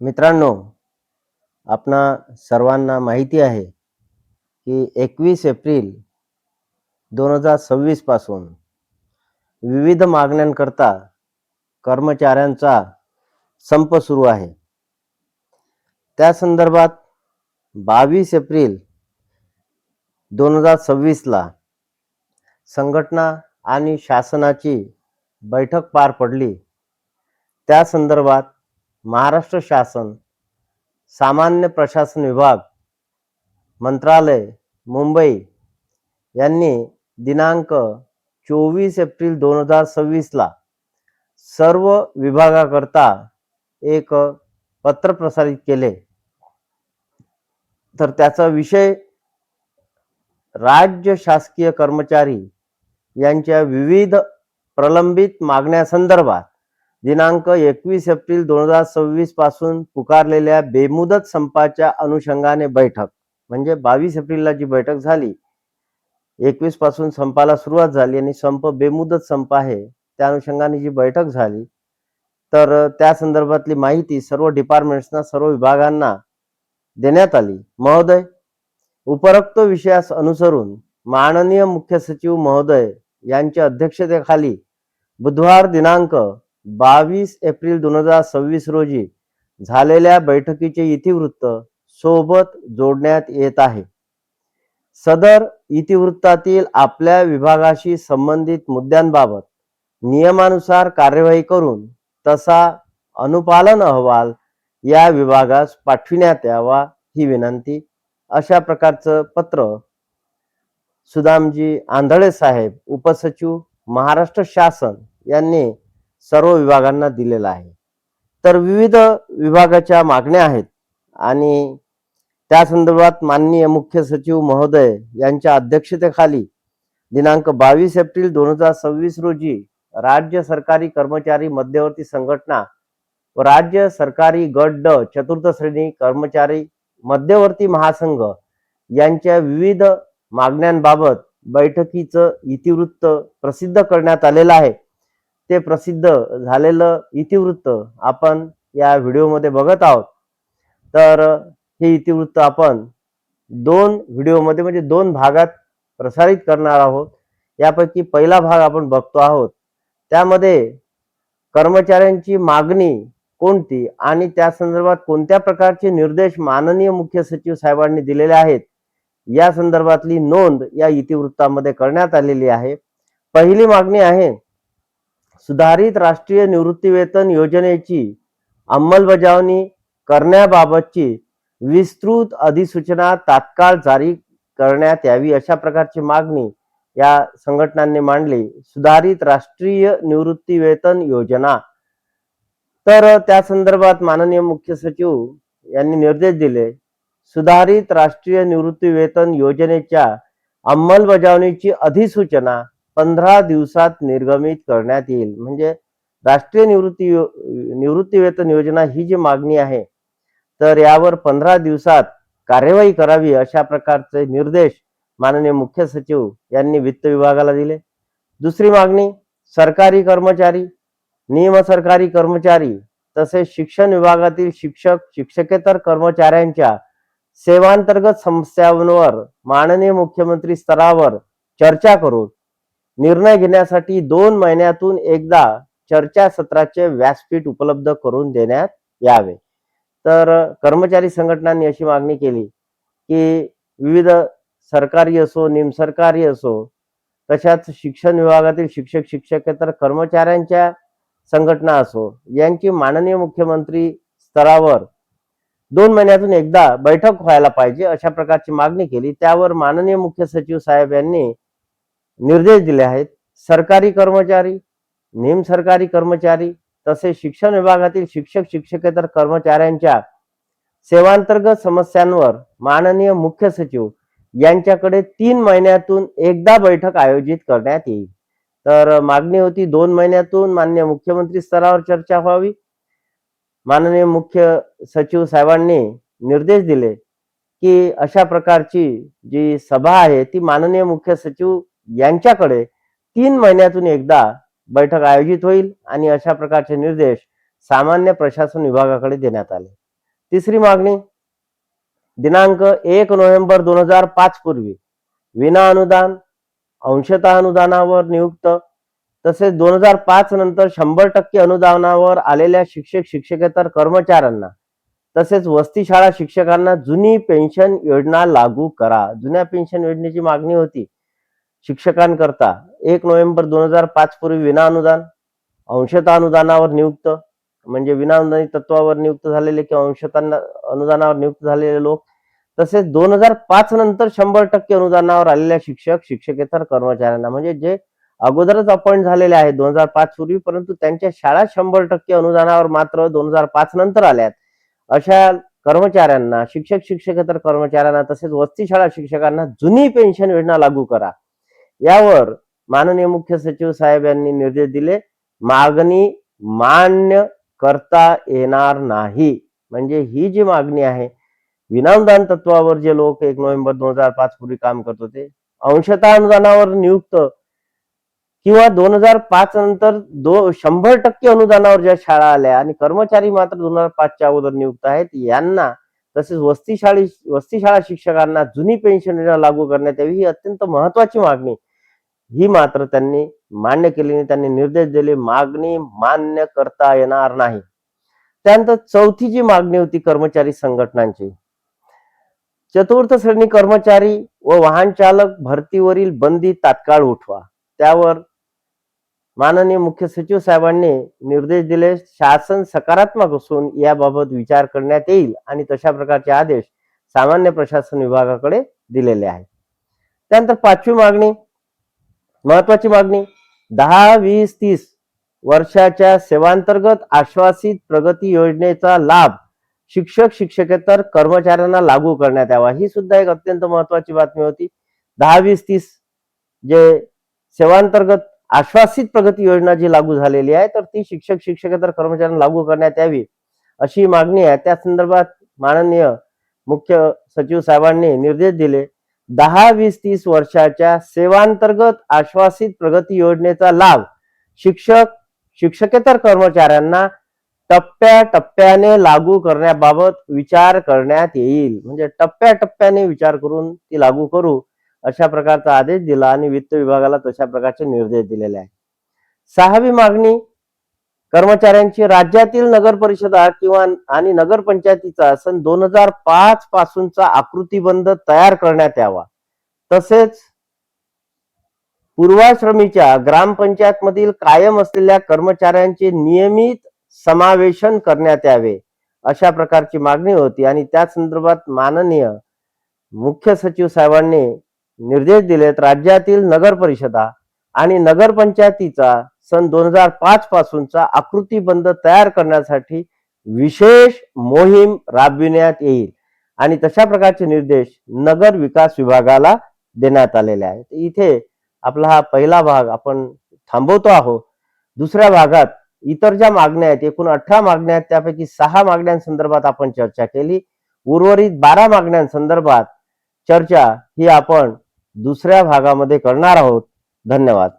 मित्रांनो, आपणा सर्वांना माहिती आहे की 21 एप्रिल 2026 पासून विविध मागण्यांकरता कर्मचाऱ्यांचा संप सुरू आहे. त्या संदर्भात 22 एप्रिल 2026 ला संघटना आणि शासनाची बैठक पार पडली. त्या संदर्भात महाराष्ट्र शासन, सामान्य प्रशासन विभाग, मंत्रालय, मुंबई यांनी दिनांक 24 एप्रिल 2026 ला सर्व विभागाकरता एक पत्र प्रसारित केले. तर त्याचा विषय राज्य शासकीय कर्मचारी यांच्या विविध प्रलंबित मागण्यासंदर्भात दिनांक 21 एप्रिल 2026 पासून पुकारलेल्या बेमुदत संपाच्या अनुषंगाने बैठक, म्हणजे 22 एप्रिलला जी बैठक झाली, 21 पासून संपाला सुरुवात झाली आणि संप बेमुदत संप आहे, त्या अनुषंगाने जी बैठक झाली, तर त्या संदर्भातली माहिती सर्व डिपार्टमेंट्सना, सर्व विभागांना देण्यात आली. महोदय, उपरोक्त विषयास अनुसरून माननीय मुख्य सचिव महोदय यांच्या अध्यक्षतेखाली बुधवार दिनांक 22 एप्रिल 2026 रोजी झालेल्या बैठकीचे इतिवृत्त सोबत जोडण्यात येत आहे. सदर इतिवृत्तातील आपल्या विभागाशी संबंधित मुद्द्यांबाबत नियमानुसार कार्यवाही करून तसा अनुपालन अहवाल या विभागास पाठविण्यात यावा ही विनंती. अशा प्रकारचं पत्र सुदामजी आंधळे साहेब, उपसचिव, महाराष्ट्र शासन यांनी सर्व विभागांना दिलेलं आहे. तर विविध विभागाच्या मागण्या आहेत आणि त्या संदर्भात माननीय मुख्य सचिव महोदय यांच्या अध्यक्षतेखाली दिनांक 22 एप्रिल 2026 रोजी राज्य सरकारी कर्मचारी मध्यवर्ती संघटना व राज्य सरकारी गट ड चतुर्थ श्रेणी कर्मचारी मध्यवर्ती महासंघ यांच्या विविध मागण्यांबाबत बैठकीचं इतिवृत्त प्रसिद्ध करण्यात आलेलं आहे. ते प्रसिद्ध झालेलं इतिवृत्त आपण या व्हिडिओमध्ये बघत आहोत. तर हे इतिवृत्त आपण 2 व्हिडिओमध्ये, म्हणजे 2 भागात प्रसारित करणार आहोत. यापैकी पहिला भाग आपण बघतो आहोत. त्यामध्ये कर्मचाऱ्यांची मागणी कोणती आणि त्या संदर्भात कोणत्या प्रकारचे निर्देश माननीय मुख्य सचिव साहेबांनी दिलेले आहेत, या संदर्भातली नोंद या इतिवृत्तामध्ये करण्यात आलेली आहे. पहिली मागणी आहे सुधारित राष्ट्रीय निवृत्ती वेतन योजनेची अंमलबजावणी करण्याबाबतची विस्तृत अधिसूचना तात्काळ जारी करण्यात यावी, अशा प्रकारची मागणी या संघटनांनी मांडली. सुधारित राष्ट्रीय निवृत्ती वेतन योजना. तर त्या संदर्भात माननीय मुख्य सचिव यांनी निर्देश दिले. सुधारित राष्ट्रीय निवृत्ती वेतन योजनेच्या अंमलबजावणीची अधिसूचना 15 दिवसात निर्गमित करण्यात येईल. म्हणजे राष्ट्रीय निवृत्ती वेतन योजना ही जी मागणी आहे, तर यावर 15 दिवसात कार्यवाही करावी, अशा प्रकारचे निर्देश माननीय मुख्य सचिव यांनी वित्त विभागाला दिले. दुसरी मागणी सरकारी कर्मचारी, निमसरकारी कर्मचारी तसेच शिक्षण विभागातील शिक्षक, शिक्षकेतर कर्मचाऱ्यांच्या सेवांतर्गत समस्यांवर माननीय मुख्यमंत्री स्तरावर चर्चा करून निर्णय घेण्यासाठी 2 महिन्यातून एकदा चर्चा सत्राचे व्यासपीठ उपलब्ध करून देण्यात यावे. तर कर्मचारी संघटनांनी अशी मागणी केली की विविध सरकारी असो, निमसरकारी असो, तशाच शिक्षण विभागातील शिक्षक, शिक्षकेतर कर्मचाऱ्यांच्या संघटना असो, यांची माननीय मुख्यमंत्री स्तरावर 2 महिन्यातून एकदा बैठक व्हायला पाहिजे, अशा प्रकारची मागणी केली. त्यावर माननीय मुख्य सचिव साहेब यांनी निर्देश दिले आहेत. सरकारी कर्मचारी, निमसरकारी कर्मचारी तसेच शिक्षण विभागातील शिक्षक, शिक्षकेतर कर्मचाऱ्यांच्या सेवांतर्गत समस्यांवर माननीय मुख्य सचिव यांच्याकडे 3 महिन्यातून एकदा बैठक आयोजित करण्यात येईल. तर मागणी होती 2 महिन्यातून माननीय मुख्यमंत्री स्तरावर चर्चा व्हावी. माननीय मुख्य सचिव साहेबांनी निर्देश दिले की अशा प्रकारची जी सभा आहे ती माननीय मुख्य सचिव यांच्याकडे 3 महिन्यातून एकदा बैठक आयोजित होईल आणि अशा प्रकारचे निर्देश सामान्य प्रशासन विभागाकडे देण्यात आले. तिसरी मागणी दिनांक 1 नोव्हेंबर 2005 पूर्वी विना अनुदान अंशतः अनुदानावर नियुक्त तसेच 2005 नंतर 100% अनुदानावर आलेल्या शिक्षक शिक्षकेतर कर्मचाऱ्यांना तसेच वसती शाळा शिक्षकांना जुनी पेन्शन योजना लागू करा. जुन्या पेन्शन योजनेची मागणी होती शिक्षकांकरता 1 नोव्हेंबर 2005 पूर्वी विना अनुदान अंशतः अनुदानावर नियुक्त म्हणजे विना अनुदानित तत्वावर नियुक्त झालेले किंवा अंशतः अनुदानावर नियुक्त झालेले लोक तसेच 2005 नंतर 100% अनुदानावर आलेल्या शिक्षक शिक्षकेतर कर्मचाऱ्यांना म्हणजे जे अगोदरच अपॉइंट झालेले आहेत 2005 पूर्वी परंतु त्यांच्या शाळा 100% अनुदानावर मात्र 2005 नंतर आल्यात अशा कर्मचाऱ्यांना शिक्षक शिक्षकेतर कर्मचाऱ्यांना तसेच वसती शाळा शिक्षकांना जुनी पेन्शन योजना लागू करा. यावर माननीय मुख्य सचिव साहेब यांनी निर्देश दिले. मागणी मान्य करता येणार नाही. म्हणजे ही जी मागणी आहे विनाअनुदान तत्वावर जे लोक 1 नोव्हेंबर 2005 पूर्वी काम करत होते अंशतः अनुदानावर नियुक्त किंवा 2005 नंतर 100% अनुदानावर ज्या शाळा आल्या आणि कर्मचारी मात्र 2005च्या अगोदर नियुक्त आहेत यांना तसेच वसती शाळा शिक्षकांना जुनी पेन्शन योजना लागू करण्यात यावी ही अत्यंत महत्वाची मागणी ही मात्र त्यांनी मान्य केली नाही. त्यांनी निर्देश दिले मागणी मान्य करता येणार नाही. त्यानंतर चौथी जी मागणी होती कर्मचारी संघटनांची चतुर्थ श्रेणी कर्मचारी व वाहन चालक भरतीवरील बंदी तात्काळ उठवा. त्यावर माननीय मुख्य सचिव साहेबांनी निर्देश दिले. शासन सकारात्मक असून याबाबत विचार करण्यात येईल आणि तशा प्रकारचे आदेश सामान्य प्रशासन विभागाकडे दिलेले आहेत. त्यानंतर पाचवी मागणी महत्वाची मागणी 10, 20, 30 वर्षाच्या सेवांतर्गत आश्वासित प्रगती योजनेचा लाभ शिक्षक शिक्षकेतर कर्मचाऱ्यांना लागू करण्यात यावा. ही सुद्धा एक अत्यंत महत्वाची बातमी होती. 10, 20, 30 जे सेवांतर्गत आश्वासित प्रगती योजना जी लागू झालेली आहे तर ती शिक्षक शिक्षकेतर कर्मचाऱ्यांना लागू करण्यात यावी अशी मागणी आहे. त्या संदर्भात माननीय मुख्य सचिव साहेबांनी निर्देश दिले. 10, 20, 30 वर्षाच्या सेवांतर्गत आश्वासित प्रगती योजनेचा लाभ शिक्षक शिक्षकेतर कर्मचाऱ्यांना टप्प्याटप्प्याने लागू करण्याबाबत विचार करण्यात येईल. म्हणजे टप्प्याटप्प्याने विचार करून ती लागू करू अशा प्रकारचा आदेश दिला आणि वित्त विभागाला तशा प्रकारचे निर्देश दिलेले आहेत. सहावी मागणी कर्मचाऱ्यांची राज्यातील नगर परिषदा किंवा आणि नगरपंचायतीचा सन 2005 पासूनचा आकृतीबंध तयार करण्यात यावा. तसेच पूर्वाश्रमीच्या ग्रामपंचायत मधील कायम असलेल्या कर्मचाऱ्यांचे नियमित समावेशन करण्यात यावे अशा प्रकारची मागणी होती आणि त्या संदर्भात माननीय मुख्य सचिव साहेबांनी निर्देश दिलेत. राज्यातील नगर परिषदा आणि नगरपंचायतीचा सन 2005 पासूनचा आकृतीबंध तयार करण्यासाठी विशेष मोहीम राबविण्यात येईल आणि तशा प्रकारचे निर्देश नगर विकास विभागाला देण्यात आलेले आहेत. इथे आपला हा पहिला भाग आपण थांबवतो आहोत. दुसऱ्या भागात इतर ज्या मागण्या आहेत एकूण 18 मागण्या आहेत त्यापैकी 6 मागण्यांसंदर्भात आपण चर्चा केली. उर्वरित 12 मागण्यांसंदर्भात चर्चा ही आपण दुसऱ्या भागामध्ये करणार आहोत. धन्यवाद.